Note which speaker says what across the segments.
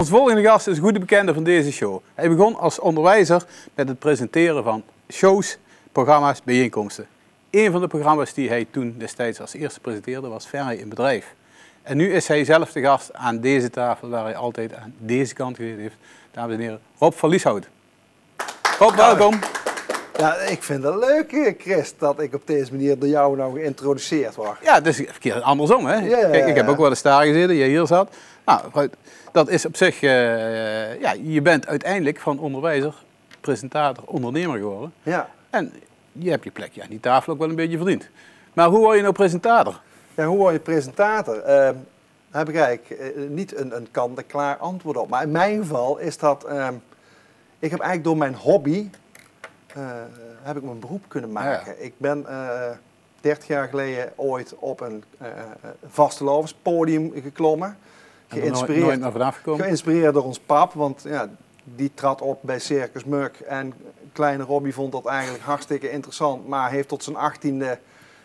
Speaker 1: Ons volgende gast is een goede bekende van deze show. Hij begon als onderwijzer met het presenteren van shows, programma's, bijeenkomsten. Een van de programma's die hij toen destijds als eerste presenteerde was Ferrij in Bedrijf. En nu is hij zelf de gast aan deze tafel waar hij altijd aan deze kant gezeten heeft. Dames en heren, Rob van Lieshout. Rob, welkom.
Speaker 2: Ja, ik vind het leuk, Chris, dat ik op deze manier door jou nou geïntroduceerd word.
Speaker 1: Ja, het is een keer andersom, hè?
Speaker 2: Ja,
Speaker 1: Kijk, ik heb ook wel eens daar gezeten, jij hier zat. Nou, dat is op zich, ja, je bent uiteindelijk van onderwijzer, presentator, ondernemer geworden.
Speaker 2: Ja.
Speaker 1: En je hebt je plekje aan die tafel ook wel een beetje verdiend. Maar hoe word je nou presentator?
Speaker 2: Ja, hoe word je presentator? Heb ik eigenlijk niet een kant-en-klaar antwoord op. Maar in mijn geval is dat, ik heb eigenlijk door mijn hobby, heb ik mijn beroep kunnen maken. Ja. Ik ben 30 jaar geleden ooit op een vastelovenspodium geklommen. Geïnspireerd door ons pap, want ja, die trad op bij Circus Muk. En kleine Robbie vond dat eigenlijk hartstikke interessant, maar heeft tot zijn 18e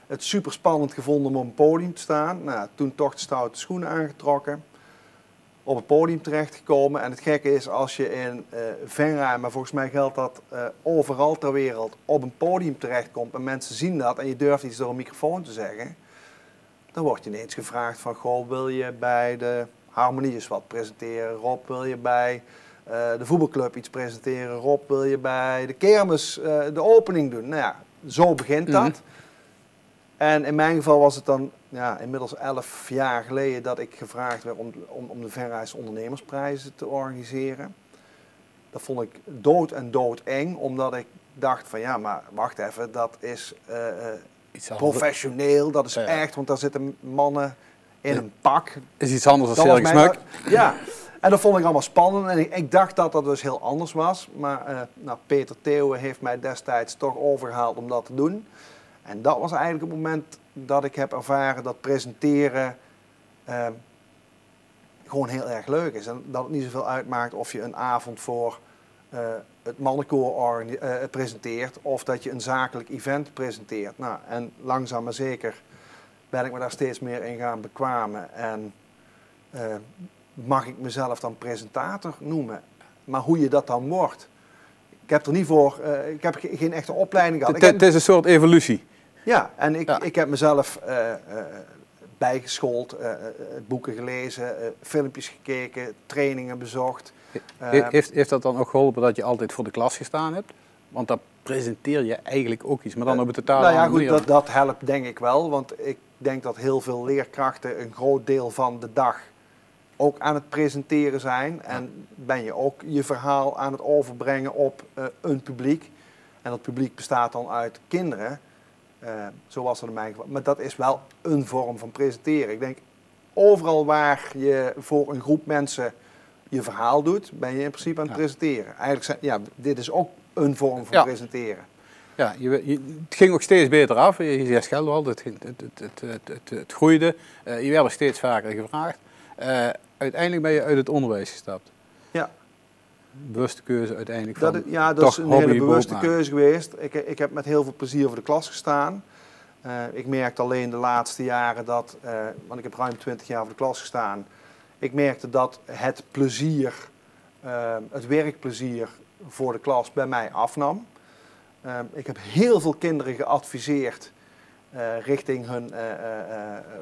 Speaker 2: het super spannend gevonden om op een podium te staan. Nou, toen toch de stoute schoenen aangetrokken, op het podium terechtgekomen. En het gekke is, als je in Venray, maar volgens mij geldt dat overal ter wereld, op een podium terechtkomt en mensen zien dat en je durft iets door een microfoon te zeggen, dan word je ineens gevraagd van, goh, wil je bij de Harmonies wat presenteren? Rob, wil je bij de voetbalclub iets presenteren? Rob, wil je bij de kermis de opening doen? Nou ja, zo begint dat. En in mijn geval was het dan ja, inmiddels 11 jaar geleden dat ik gevraagd werd om de Venrays Ondernemersprijzen te organiseren. Dat vond ik doodeng, omdat ik dacht van ja, maar wacht even, dat is professioneel, dat is echt, want daar zitten mannen in een pak.
Speaker 1: Is iets anders dan Circus Muk.
Speaker 2: Ja, en dat vond ik allemaal spannend en ik dacht dat dat dus heel anders was. Maar nou, Peter Theeuwen heeft mij destijds toch overgehaald om dat te doen. En dat was eigenlijk het moment dat ik heb ervaren dat presenteren gewoon heel erg leuk is. En dat het niet zoveel uitmaakt of je een avond voor het mannenkoor presenteert of dat je een zakelijk event presenteert. Nou, en langzaam maar zeker ben ik me daar steeds meer in gaan bekwamen. En mag ik mezelf dan presentator noemen. Maar hoe je dat dan wordt. Ik heb er niet voor, ik heb geen echte opleiding gehad.
Speaker 1: Het is een soort evolutie.
Speaker 2: Ja, en ik heb mezelf bijgeschoold, boeken gelezen, filmpjes gekeken, trainingen bezocht.
Speaker 1: Heeft dat dan ook geholpen dat je altijd voor de klas gestaan hebt? Want dan presenteer je eigenlijk ook iets, maar dan op het totale
Speaker 2: nou ja, goed, dat helpt denk ik wel, want ik denk dat heel veel leerkrachten een groot deel van de dag ook aan het presenteren zijn. En ben je ook je verhaal aan het overbrengen op een publiek. En dat publiek bestaat dan uit kinderen. Zo was het in mijn geval. Maar dat is wel een vorm van presenteren. Ik denk, overal waar je voor een groep mensen je verhaal doet, ben je in principe aan het presenteren. Eigenlijk dit is ook een vorm van presenteren.
Speaker 1: Ja, het ging ook steeds beter af. Je zegt geld wel, het groeide. Je werd er steeds vaker gevraagd. Uiteindelijk ben je uit het onderwijs gestapt.
Speaker 2: Ja.
Speaker 1: Bewuste keuze uiteindelijk.
Speaker 2: Dat is een hele bewuste keuze geweest. Ik heb met heel veel plezier voor de klas gestaan. Ik merkte alleen de laatste jaren dat, want ik heb ruim 20 jaar voor de klas gestaan. Ik merkte dat het plezier, het werkplezier voor de klas bij mij afnam. Ik heb heel veel kinderen geadviseerd richting hun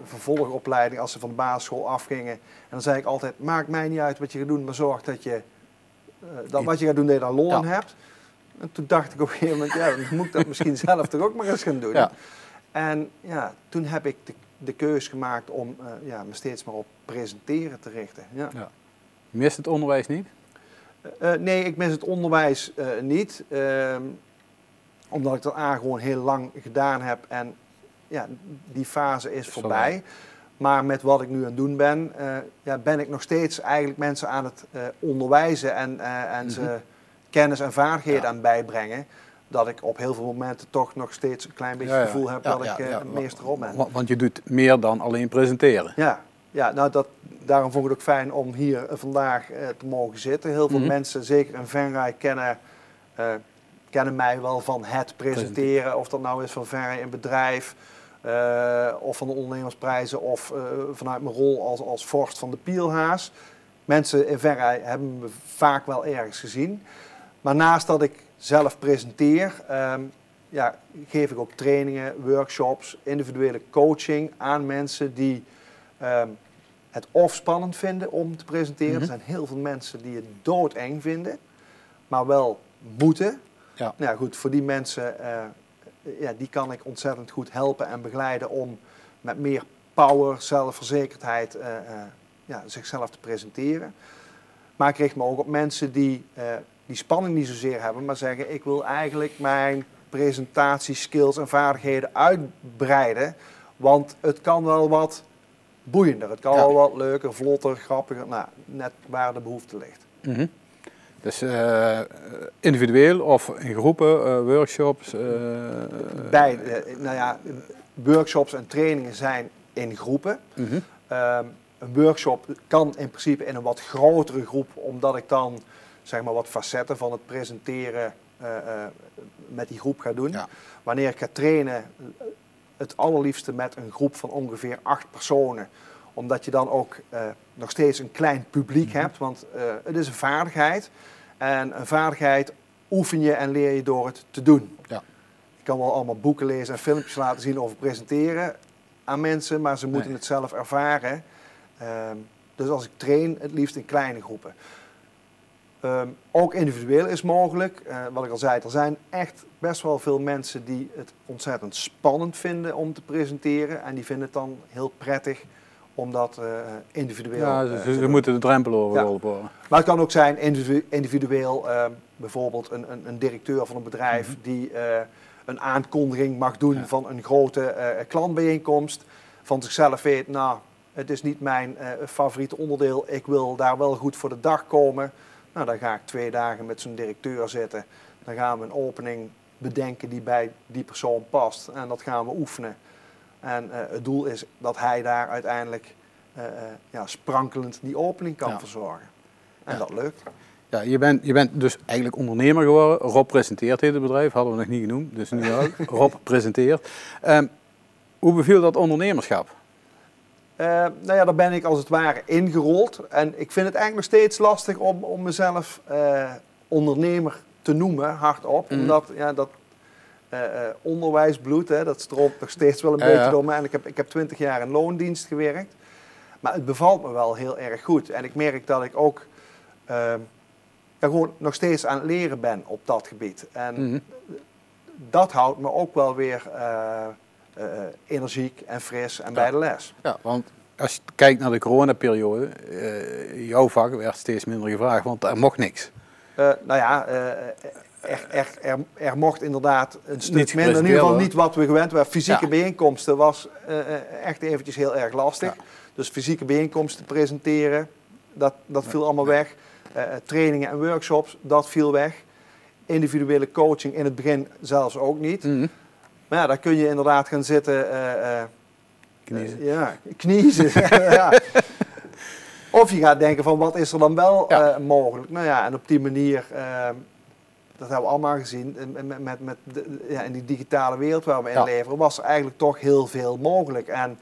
Speaker 2: vervolgopleiding als ze van de basisschool afgingen. En dan zei ik altijd, maakt mij niet uit wat je gaat doen, maar zorg dat je wat je gaat doen, dat je daar lol in hebt. En toen dacht ik op een gegeven moment, ja, dan moet ik dat misschien zelf toch ook maar eens gaan doen. Ja. En ja, toen heb ik de keus gemaakt om me steeds maar op presenteren te richten. Ja. Ja.
Speaker 1: Je mist het onderwijs niet?
Speaker 2: Nee, ik mis het onderwijs niet. Omdat ik dat gewoon heel lang gedaan heb en ja, die fase is voorbij. Maar met wat ik nu aan het doen ben, ben ik nog steeds eigenlijk mensen aan het onderwijzen en ze kennis en vaardigheden aan bijbrengen. Dat ik op heel veel momenten toch nog steeds een klein beetje het gevoel heb dat ik een meester op ben.
Speaker 1: Want je doet meer dan alleen presenteren.
Speaker 2: Ja, nou daarom vond ik het ook fijn om hier vandaag te mogen zitten. Heel veel mensen, zeker in Venray, kennen mij wel van het presenteren. Of dat nou is van Venray in bedrijf, of van de ondernemersprijzen, of vanuit mijn rol als vorst van de Pielhaas. mensen in verre hebben me vaak wel ergens gezien. Maar naast dat ik zelf presenteer, geef ik ook trainingen, workshops, individuele coaching aan mensen die het of spannend vinden om te presenteren. Er zijn heel veel mensen die het doodeng vinden, maar wel moeten.
Speaker 1: Ja.
Speaker 2: Nou goed, voor die mensen die kan ik ontzettend goed helpen en begeleiden om met meer power, zelfverzekerdheid zichzelf te presenteren. Maar ik richt me ook op mensen die die spanning niet zozeer hebben, maar zeggen ik wil eigenlijk mijn presentatieskills en vaardigheden uitbreiden, want het kan wel wat boeiender, het kan wel wat leuker, vlotter, grappiger, net waar de behoefte ligt.
Speaker 1: Mm-hmm. Dus individueel of in groepen, workshops?
Speaker 2: Beide. Workshops en trainingen zijn in groepen.
Speaker 1: Mm-hmm.
Speaker 2: Een workshop kan in principe in een wat grotere groep, omdat ik dan zeg maar wat facetten van het presenteren met die groep ga doen. Ja. Wanneer ik ga trainen, het allerliefste met een groep van ongeveer 8 personen. Omdat je dan ook nog steeds een klein publiek hebt, want het is een vaardigheid. En een vaardigheid oefen je en leer je door het te doen. Ja. Je kan wel allemaal boeken lezen en filmpjes laten zien over presenteren aan mensen, maar ze moeten het zelf ervaren. Dus als ik train, het liefst in kleine groepen. Ook individueel is mogelijk. Wat ik al zei, er zijn echt best wel veel mensen die het ontzettend spannend vinden om te presenteren. En die vinden het dan heel prettig om dat individueel te doen.
Speaker 1: Ze moeten de drempel overgeholpen worden.
Speaker 2: Maar het kan ook zijn individueel, bijvoorbeeld een directeur van een bedrijf die een aankondiging mag doen van een grote klantbijeenkomst. Van zichzelf weet, het is niet mijn favoriete onderdeel, ik wil daar wel goed voor de dag komen. Nou, dan ga ik 2 dagen met zo'n directeur zitten. Dan gaan we een opening bedenken die bij die persoon past. En dat gaan we oefenen. En het doel is dat hij daar uiteindelijk sprankelend die opening kan verzorgen. En dat lukt.
Speaker 1: Ja, je bent dus eigenlijk ondernemer geworden. Rob presenteert het bedrijf, hadden we nog niet genoemd. Dus nu ook. Rob presenteert. Hoe beviel dat ondernemerschap?
Speaker 2: Daar ben ik als het ware ingerold. En ik vind het eigenlijk nog steeds lastig om mezelf ondernemer te noemen, hardop. Omdat dat onderwijsbloed, dat stroomt nog steeds wel een beetje door me. En ik heb 20 jaar in loondienst gewerkt. Maar het bevalt me wel heel erg goed. En ik merk dat ik ook gewoon nog steeds aan het leren ben op dat gebied. En dat houdt me ook wel weer energiek en fris en bij de les.
Speaker 1: Ja, want als je kijkt naar de coronaperiode, jouw vak werd steeds minder gevraagd, want er mocht niks.
Speaker 2: Er mocht inderdaad een stuk minder, in ieder geval niet wat we gewend waren. Fysieke bijeenkomsten was echt eventjes heel erg lastig. Ja. Dus fysieke bijeenkomsten presenteren, dat viel allemaal weg. Trainingen en workshops, dat viel weg. Individuele coaching in het begin zelfs ook niet. Maar ja, daar kun je inderdaad gaan zitten.
Speaker 1: Kniezen.
Speaker 2: Kniezen. Of je gaat denken van wat is er dan wel mogelijk. En op die manier, dat hebben we allemaal gezien, in die digitale wereld waar we in leven, was er eigenlijk toch heel veel mogelijk. En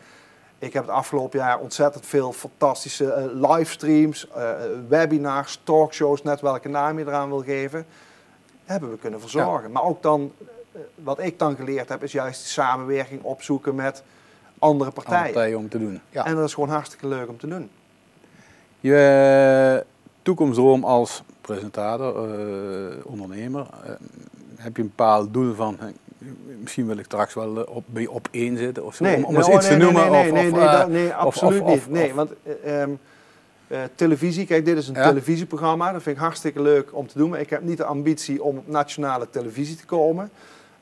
Speaker 2: ik heb het afgelopen jaar ontzettend veel fantastische livestreams, webinars, talkshows, net welke naam je eraan wil geven, hebben we kunnen verzorgen. Ja. Maar ook dan, wat ik dan geleerd heb, is juist samenwerking opzoeken met andere partijen.
Speaker 1: Om te doen.
Speaker 2: Ja. En dat is gewoon hartstikke leuk om te doen.
Speaker 1: Je toekomstdroom als presentator, ondernemer, heb je een bepaald doel van, misschien wil ik straks wel op 1 zitten of zo, om eens iets te noemen?
Speaker 2: Nee, absoluut niet. Nee, want televisie, kijk, dit is een televisieprogramma, dat vind ik hartstikke leuk om te doen, maar ik heb niet de ambitie om op nationale televisie te komen.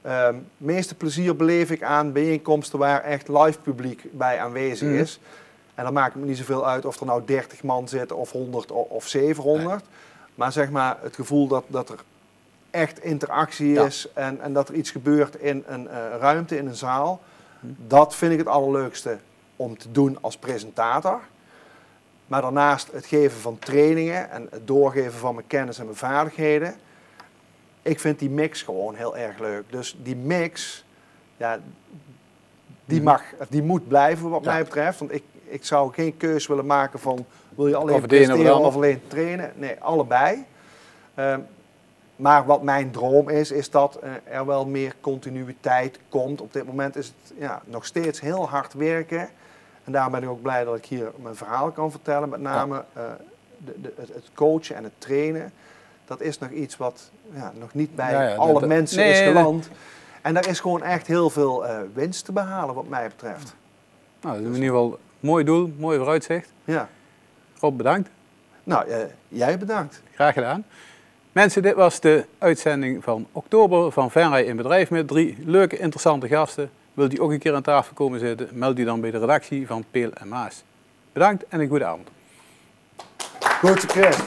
Speaker 2: Het meeste plezier beleef ik aan bijeenkomsten waar echt live publiek bij aanwezig is. En dan maakt het me niet zoveel uit of er nou 30 man zitten of 100 of 700. Nee. Maar zeg maar het gevoel dat er echt interactie is en dat er iets gebeurt in een ruimte, in een zaal. Dat vind ik het allerleukste om te doen als presentator. Maar daarnaast het geven van trainingen en het doorgeven van mijn kennis en mijn vaardigheden. Ik vind die mix gewoon heel erg leuk. Dus die mix, die moet blijven wat mij betreft. Want Ik zou geen keuze willen maken van wil je alleen
Speaker 1: Of het een of het
Speaker 2: presteren
Speaker 1: ander.
Speaker 2: of alleen trainen. Nee, allebei. Maar wat mijn droom is dat er wel meer continuïteit komt. Op dit moment is het nog steeds heel hard werken. En daarom ben ik ook blij dat ik hier mijn verhaal kan vertellen. Met name het coachen en het trainen. Dat is nog iets wat nog niet bij alle mensen is geland. En daar is gewoon echt heel veel winst te behalen wat mij betreft.
Speaker 1: Nou, dat is in ieder geval een mooi doel, mooi vooruitzicht.
Speaker 2: Ja.
Speaker 1: Rob, bedankt.
Speaker 2: Nou, jij bedankt.
Speaker 1: Graag gedaan. Mensen, dit was de uitzending van oktober van Venray in Bedrijf met 3 leuke, interessante gasten. Wilt u ook een keer aan tafel komen zitten, meld u dan bij de redactie van Peel en Maas. Bedankt en een goede avond.
Speaker 2: Goed succes.